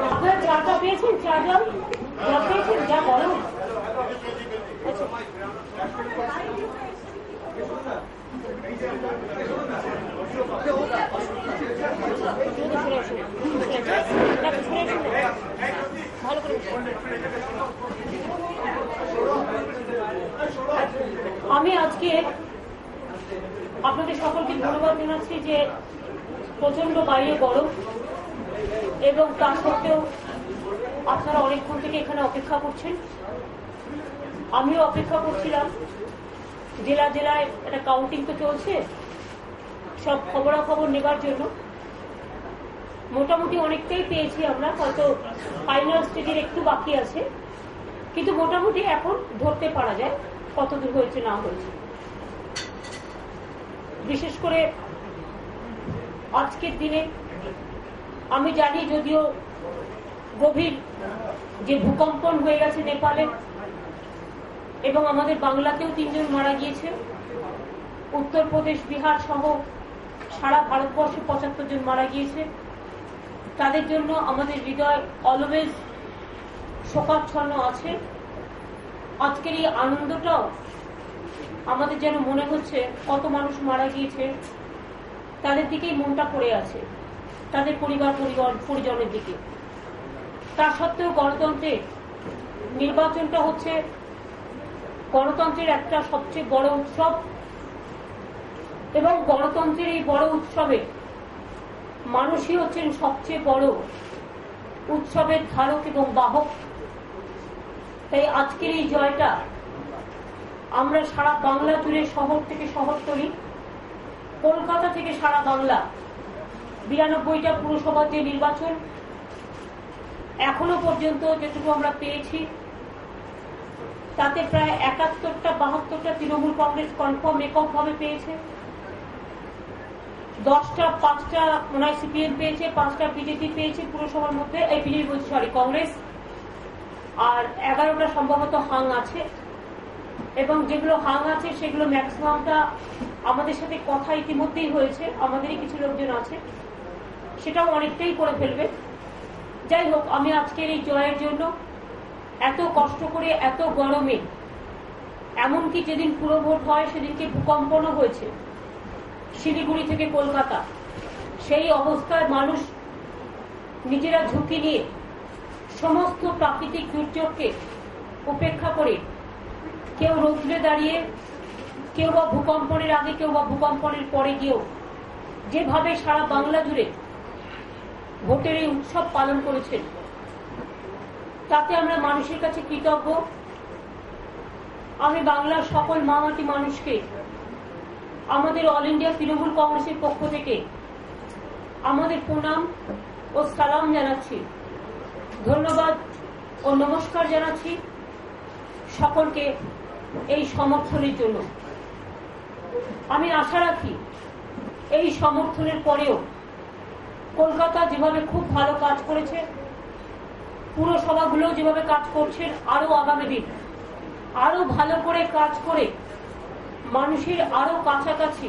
আপনারা চাটা পেয়েছেন? চা জল পেয়েছেন? যা বলো। আমি আজকে আপনাদের সকলকে ধন্যবাদ জানাচ্ছি যে প্রচন্ড বাইরে গরম এবং তা সত্ত্বেও আপনারা অনেকক্ষণ থেকে এখানে অপেক্ষা করছেন। আমিও অপেক্ষা করছিলাম। জেলা জেলায় একটা কাউন্টিং তো চলছে, সব খবরাখবর নেবার জন্য। মোটামুটি অনেকটাই পেয়েছি আমরা, হয়তো ফাইনাল স্টেজের একটু বাকি আছে, কিন্তু মোটামুটি এখন ধরতে পারা যায় কতদূর হয়েছে না হয়েছে। বিশেষ করে আজকের দিনে আমি জানি, যদিও গভীর যে ভূকম্পন হয়ে গেছে নেপালে এবং আমাদের বাংলাতেও 3 জন মারা গিয়েছে, উত্তরপ্রদেশ, বিহার সহ সারা ভারতবর্ষে 75 জন মারা গিয়েছে। তাদের জন্য আমাদের হৃদয় অলওয়েজ শোকাচ্ছন্ন আছে। আজকের এই আনন্দটাও আমাদের যেন মনে হচ্ছে কত মানুষ মারা গিয়েছে তাদের দিকেই মনটা পড়ে আছে, তাদের পরিজনের দিকে। তা সত্ত্বেও গণতন্ত্রের নির্বাচনটা হচ্ছে গণতন্ত্রের একটা সবচেয়ে বড় উৎসব এবং গণতন্ত্রের এই বড় উৎসবে মানুষই হচ্ছেন সবচেয়ে বড় উৎসবের ধারক এবং বাহক। তাই আজকের এই জয়টা আমরা সারা বাংলা জুড়ে, শহর থেকে শহরতলি, কলকাতা থেকে সারা বাংলা, 92টা পুরসভার যে নির্বাচন এখনো পর্যন্ত যেটুকু আমরা পেয়েছি তাতে প্রায় 71টা 72টা তৃণমূল কংগ্রেস কনফার্ম এককভাবে পেয়েছে, 10টা 5টা মনে হয় সিপিএম পেয়েছে, 5টা বিজেপি পেয়েছে পুরসভার মধ্যে, এই বিজেপি বলছি সরি কংগ্রেস, আর 11টা সম্ভবত হাং আছে। এবং যেগুলো হাং আছে সেগুলো ম্যাক্সিমামটা আমাদের সাথে কথা ইতিমধ্যেই হয়েছে, আমাদেরই কিছু লোকজন আছে, সেটাও অনেকটাই করে ফেলবে। যাই হোক, আমি আজকের এই জয়ের জন্য এত কষ্ট করে, এত গরমে, এমনকি যেদিন পুরো ভোট হয় সেদিনকে ভূকম্পনও হয়েছে শিলিগুড়ি থেকে কলকাতা, সেই অবস্থায় মানুষ নিজেরা ঝুঁকি নিয়ে সমস্ত প্রাকৃতিক দুর্যোগকে উপেক্ষা করে, কেউ রৌদ্রে দাঁড়িয়ে, কেউ বা ভূকম্পনের আগে, কেউ বা ভূকম্পনের পরে গিয়েও যেভাবে সারা বাংলা জুড়ে ভোটের এই উৎসব পালন করেছেন তাতে আমরা মানুষের কাছে কৃতজ্ঞ। আমি বাংলার সকল মামাটি মানুষকে আমাদের অল ইন্ডিয়া তৃণমূল কংগ্রেসের পক্ষ থেকে আমাদের প্রণাম ও সালাম জানাচ্ছি, ধন্যবাদ ও নমস্কার জানাচ্ছি সকলকে এই সমর্থনের জন্য। আমি আশা রাখি এই সমর্থনের পরেও কলকাতা যেভাবে খুব ভালো কাজ করেছে, পুরসভাগুলো যেভাবে কাজ করছেন, আরো আগামী দিন আরো ভালো করে কাজ করে মানুষের আরো কাছাকাছি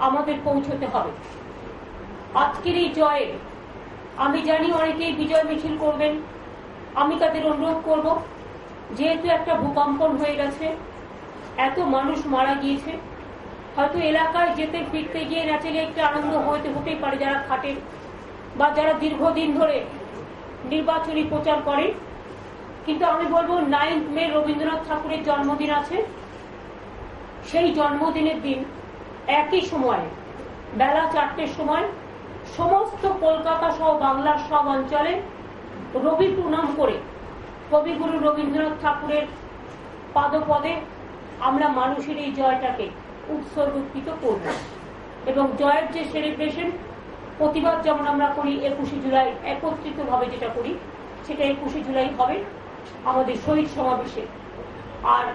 আমাদের পৌঁছতে হবে। আজকের এই জয়ে আমি জানি অনেকেই বিজয় মিছিল করবেন, আমি তাদের অনুরোধ করব, যেহেতু একটা ভূকম্পন হয়ে গেছে, এত মানুষ মারা গিয়েছে, হয়তো এলাকায় যেতে ফিরতে গিয়ে ন্যাচারালি একটা আনন্দ হতেই পারে যারা খাটেন বা যারা দীর্ঘদিন ধরে নির্বাচনী প্রচার করেন, কিন্তু আমি বলবো 9 মে রবীন্দ্রনাথ ঠাকুরের জন্মদিন আছে। সেই জন্মদিনের দিন একই সময়ে বেলা 4টের সময় সমস্ত কলকাতা সহ বাংলার সব অঞ্চলে রবি প্রণাম করে কবিগুরু রবীন্দ্রনাথ ঠাকুরের পাদপদে আমরা মানুষের এই জয়টাকে উৎসর্গীকৃত করব এবং জয়ের যে সেলিব্রেশন, প্রতিবাদ যেমন আমরা করি 21শে জুলাই, একত্রিতভাবে যেটা করি সেটা 21শে জুলাই হবে আমাদের শহীদ সমাবেশে। আর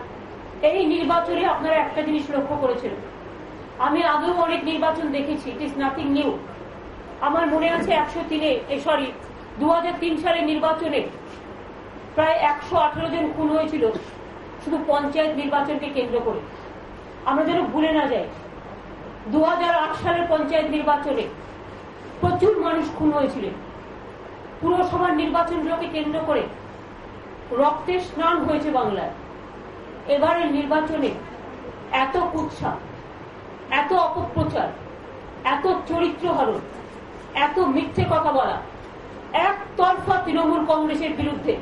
এই নির্বাচনে আপনারা একটা জিনিস লক্ষ্য করেছেন, আমি আগেও অনেক নির্বাচন দেখেছি, ইট ইজ নাথিং নিউ। আমার মনে আছে 2003 সালের নির্বাচনে প্রায় 118 জন খুন হয়েছিল শুধু পঞ্চায়েত নির্বাচনকে কেন্দ্র করে। আমরা যেন ভুলে না যাই, 2008 সালের পঞ্চায়েত নির্বাচনে প্রচুর মানুষ খুন হয়েছিলেন। পুরসভার নির্বাচনগুলোকে কেন্দ্র করে রক্তের স্নান হয়েছে বাংলায়। এবারের নির্বাচনে এত কুৎসা, এত অপপ্রচার, এত চরিত্র হরণ, এত মিথ্যে কথা বলা একতরফা তৃণমূল কংগ্রেসের বিরুদ্ধে